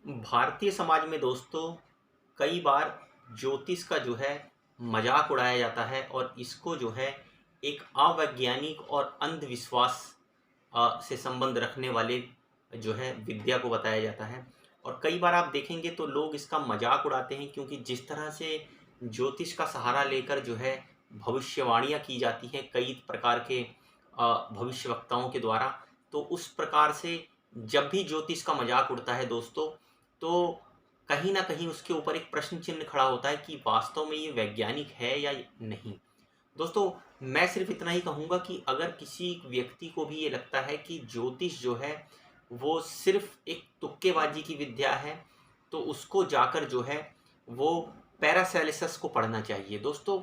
भारतीय समाज में दोस्तों कई बार ज्योतिष का जो है मजाक उड़ाया जाता है और इसको जो है एक अवैज्ञानिक और अंधविश्वास से संबंध रखने वाले जो है विद्या को बताया जाता है। और कई बार आप देखेंगे तो लोग इसका मजाक उड़ाते हैं, क्योंकि जिस तरह से ज्योतिष का सहारा लेकर जो है भविष्यवाणियाँ की जाती हैं कई प्रकार के भविष्यवक्ताओं के द्वारा, तो उस प्रकार से जब भी ज्योतिष का मजाक उड़ता है दोस्तों, तो कहीं ना कहीं उसके ऊपर एक प्रश्न चिन्ह खड़ा होता है कि वास्तव में ये वैज्ञानिक है या नहीं। दोस्तों, मैं सिर्फ इतना ही कहूँगा कि अगर किसी व्यक्ति को भी ये लगता है कि ज्योतिष जो है वो सिर्फ एक तुक्केबाजी की विद्या है, तो उसको जाकर जो है वो पैरासेलिसस को पढ़ना चाहिए। दोस्तों,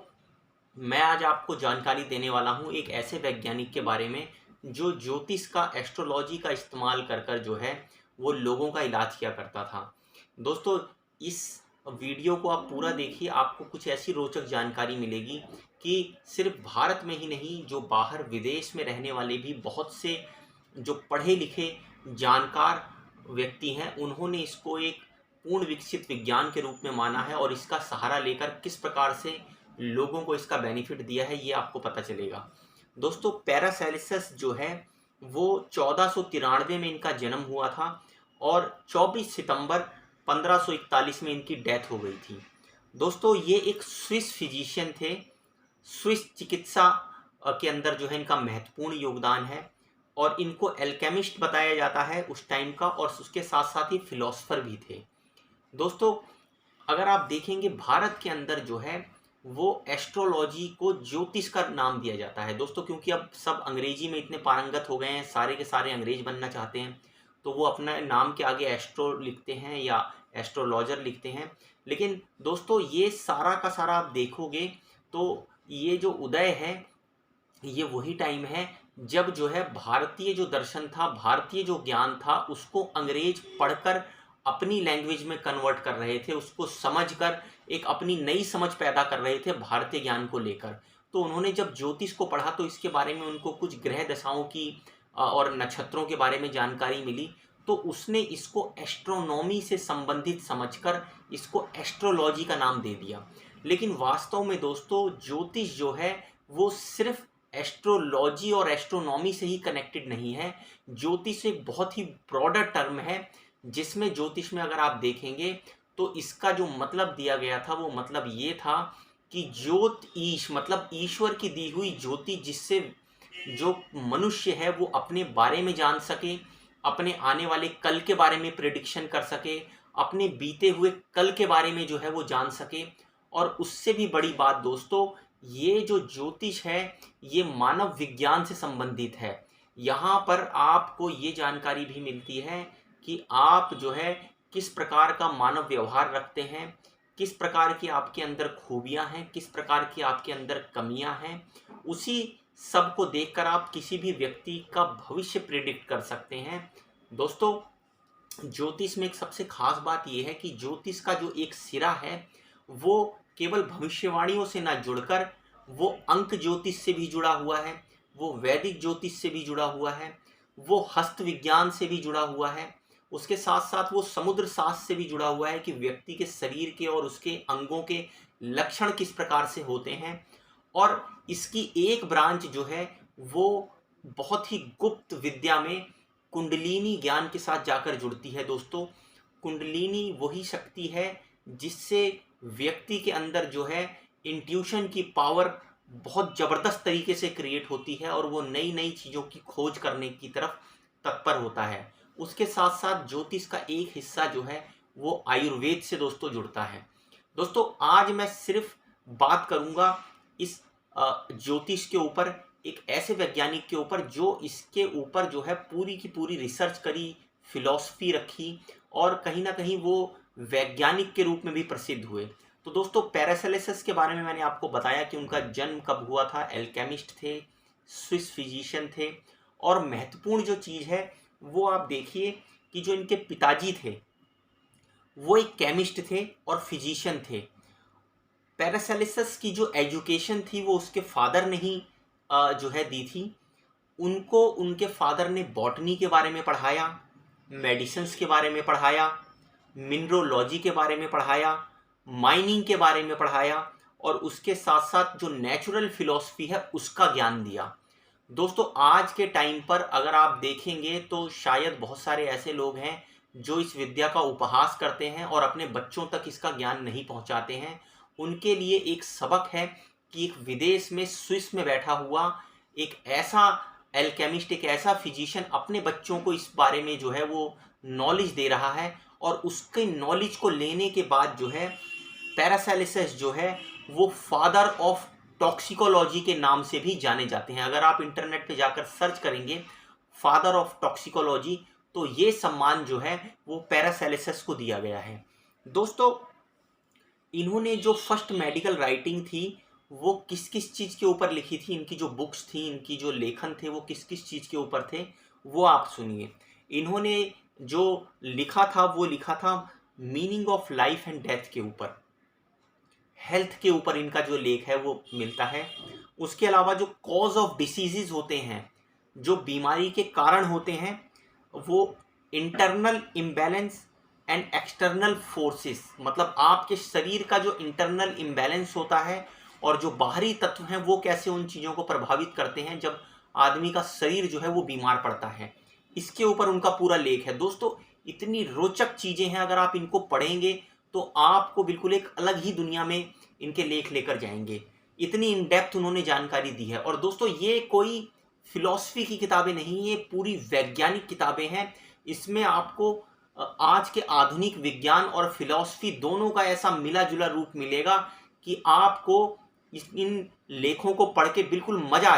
मैं आज आपको जानकारी देने वाला हूँ एक ऐसे वैज्ञानिक के बारे में जो ज्योतिष का, एस्ट्रोलॉजी का इस्तेमाल कर कर जो है वो लोगों का इलाज किया करता था। दोस्तों, इस वीडियो को आप पूरा देखिए, आपको कुछ ऐसी रोचक जानकारी मिलेगी कि सिर्फ भारत में ही नहीं, जो बाहर विदेश में रहने वाले भी बहुत से जो पढ़े लिखे जानकार व्यक्ति हैं, उन्होंने इसको एक पूर्ण विकसित विज्ञान के रूप में माना है और इसका सहारा लेकर किस प्रकार से लोगों को इसका बेनिफिट दिया है ये आपको पता चलेगा। दोस्तों, पैरासेलिसस जो है वो 1493 में इनका जन्म हुआ था और 24 सितंबर 1541 में इनकी डेथ हो गई थी। दोस्तों, ये एक स्विस फिजिशियन थे। स्विस चिकित्सा के अंदर जो है इनका महत्वपूर्ण योगदान है और इनको एल्केमिस्ट बताया जाता है उस टाइम का, और उसके साथ साथ ही फिलोसफर भी थे। दोस्तों, अगर आप देखेंगे भारत के अंदर जो है वो एस्ट्रोलॉजी को ज्योतिष का नाम दिया जाता है दोस्तों, क्योंकि अब सब अंग्रेजी में इतने पारंगत हो गए हैं, सारे के सारे अंग्रेज बनना चाहते हैं, तो वो अपना नाम के आगे एस्ट्रो लिखते हैं या एस्ट्रोलॉजर लिखते हैं। लेकिन दोस्तों, ये सारा का सारा आप देखोगे तो ये जो उदय है ये वही टाइम है जब जो है भारतीय जो दर्शन था, भारतीय जो ज्ञान था, उसको अंग्रेज पढ़कर अपनी लैंग्वेज में कन्वर्ट कर रहे थे, उसको समझकर एक अपनी नई समझ पैदा कर रहे थे भारतीय ज्ञान को लेकर। तो उन्होंने जब ज्योतिष को पढ़ा तो इसके बारे में उनको कुछ ग्रह दशाओं की और नक्षत्रों के बारे में जानकारी मिली, तो उसने इसको एस्ट्रोनॉमी से संबंधित समझकर इसको एस्ट्रोलॉजी का नाम दे दिया। लेकिन वास्तव में दोस्तों, ज्योतिष जो है वो सिर्फ एस्ट्रोलॉजी और एस्ट्रोनॉमी से ही कनेक्टेड नहीं है। ज्योतिष एक बहुत ही ब्रॉडर टर्म है, जिसमें ज्योतिष में अगर आप देखेंगे तो इसका जो मतलब दिया गया था वो मतलब ये था कि ज्योत ईश मतलब ईश्वर की दी हुई ज्योति, जिससे जो मनुष्य है वो अपने बारे में जान सके, अपने आने वाले कल के बारे में प्रिडिक्शन कर सके, अपने बीते हुए कल के बारे में जो है वो जान सके। और उससे भी बड़ी बात दोस्तों, ये जो ज्योतिष है ये मानव विज्ञान से संबंधित है। यहाँ पर आपको ये जानकारी भी मिलती है कि आप जो है किस प्रकार का मानव व्यवहार रखते हैं, किस प्रकार की आपके अंदर खूबियाँ हैं, किस प्रकार की आपके अंदर कमियाँ हैं। उसी सब को देखकर आप किसी भी व्यक्ति का भविष्य प्रेडिक्ट कर सकते हैं। दोस्तों, ज्योतिष में एक सबसे खास बात यह है कि ज्योतिष का जो एक सिरा है वो केवल भविष्यवाणियों से ना जुड़कर वो अंक ज्योतिष से भी जुड़ा हुआ है, वो वैदिक ज्योतिष से भी जुड़ा हुआ है, वो हस्त विज्ञान से भी जुड़ा हुआ है, उसके साथ साथ वो समुद्र शास्त्र से भी जुड़ा हुआ है कि व्यक्ति के शरीर के और उसके अंगों के लक्षण किस प्रकार से होते हैं। और इसकी एक ब्रांच जो है वो बहुत ही गुप्त विद्या में कुंडलिनी ज्ञान के साथ जाकर जुड़ती है। दोस्तों, कुंडलिनी वही शक्ति है जिससे व्यक्ति के अंदर जो है इंट्यूशन की पावर बहुत ज़बरदस्त तरीके से क्रिएट होती है और वो नई नई चीज़ों की खोज करने की तरफ तत्पर होता है। उसके साथ साथ ज्योतिष का एक हिस्सा जो है वो आयुर्वेद से दोस्तों जुड़ता है। दोस्तों, आज मैं सिर्फ बात करूंगा इस ज्योतिष के ऊपर, एक ऐसे वैज्ञानिक के ऊपर जो इसके ऊपर जो है पूरी की पूरी रिसर्च करी, फिलॉसफी रखी और कहीं ना कहीं वो वैज्ञानिक के रूप में भी प्रसिद्ध हुए। तो दोस्तों, पैरासेलिसस के बारे में मैंने आपको बताया कि उनका जन्म कब हुआ था, एल्केमिस्ट थे, स्विस फिजिशियन थे। और महत्वपूर्ण जो चीज़ है वो आप देखिए कि जो इनके पिताजी थे वो एक केमिस्ट थे और फिजिशियन थे। पैरासेलिसस की जो एजुकेशन थी वो उसके फादर ने ही जो है दी थी। उनको उनके फादर ने बॉटनी के बारे में पढ़ाया, मेडिसिन्स के बारे में पढ़ाया मिनरोलॉजी के बारे में पढ़ाया, माइनिंग के बारे में पढ़ाया और उसके साथ साथ जो नेचुरल फिलॉसफी है उसका ज्ञान दिया। दोस्तों आज के टाइम पर अगर आप देखेंगे तो शायद बहुत सारे ऐसे लोग हैं जो इस विद्या का उपहास करते हैं और अपने बच्चों तक इसका ज्ञान नहीं पहुंचाते हैं। उनके लिए एक सबक है कि एक विदेश में, स्विस में बैठा हुआ एक ऐसा एल्केमिस्ट, एक ऐसा फिजिशियन अपने बच्चों को इस बारे में जो है वो नॉलेज दे रहा है और उसके नॉलेज को लेने के बाद जो है पैरासेलिसस जो है वो फादर ऑफ टॉक्सिकोलॉजी के नाम से भी जाने जाते हैं। अगर आप इंटरनेट पे जाकर सर्च करेंगे फादर ऑफ टॉक्सिकोलॉजी तो ये सम्मान जो है वो पैरासेलिसस को दिया गया है। दोस्तों इन्होंने जो फर्स्ट मेडिकल राइटिंग थी वो किस किस चीज़ के ऊपर लिखी थी, इनकी जो बुक्स थी, इनकी जो लेखन थे वो किस किस चीज़ के ऊपर थे वो आप सुनिए। इन्होंने जो लिखा था वो लिखा था meaning of life and death के ऊपर, हेल्थ के ऊपर इनका जो लेख है वो मिलता है। उसके अलावा जो कॉज ऑफ डिसीजेज होते हैं, जो बीमारी के कारण होते हैं, वो internal imbalance and external forces, मतलब आपके शरीर का जो इंटरनल इम्बैलेंस होता है और जो बाहरी तत्व हैं वो कैसे उन चीज़ों को प्रभावित करते हैं जब आदमी का शरीर जो है वो बीमार पड़ता है, इसके ऊपर उनका पूरा लेख है। दोस्तों इतनी रोचक चीज़ें हैं, अगर आप इनको पढ़ेंगे तो आपको बिल्कुल एक अलग ही दुनिया में इनके लेख लेकर जाएंगे। इतनी इन डेप्थ उन्होंने जानकारी दी है। और दोस्तों ये कोई फिलॉसफी की किताबें नहीं, ये पूरी वैज्ञानिक किताबें हैं। इसमें आपको आज के आधुनिक विज्ञान और फिलॉसफी दोनों का ऐसा मिला जुला रूप मिलेगा कि आपको इन लेखों को पढ़ के बिल्कुल मजा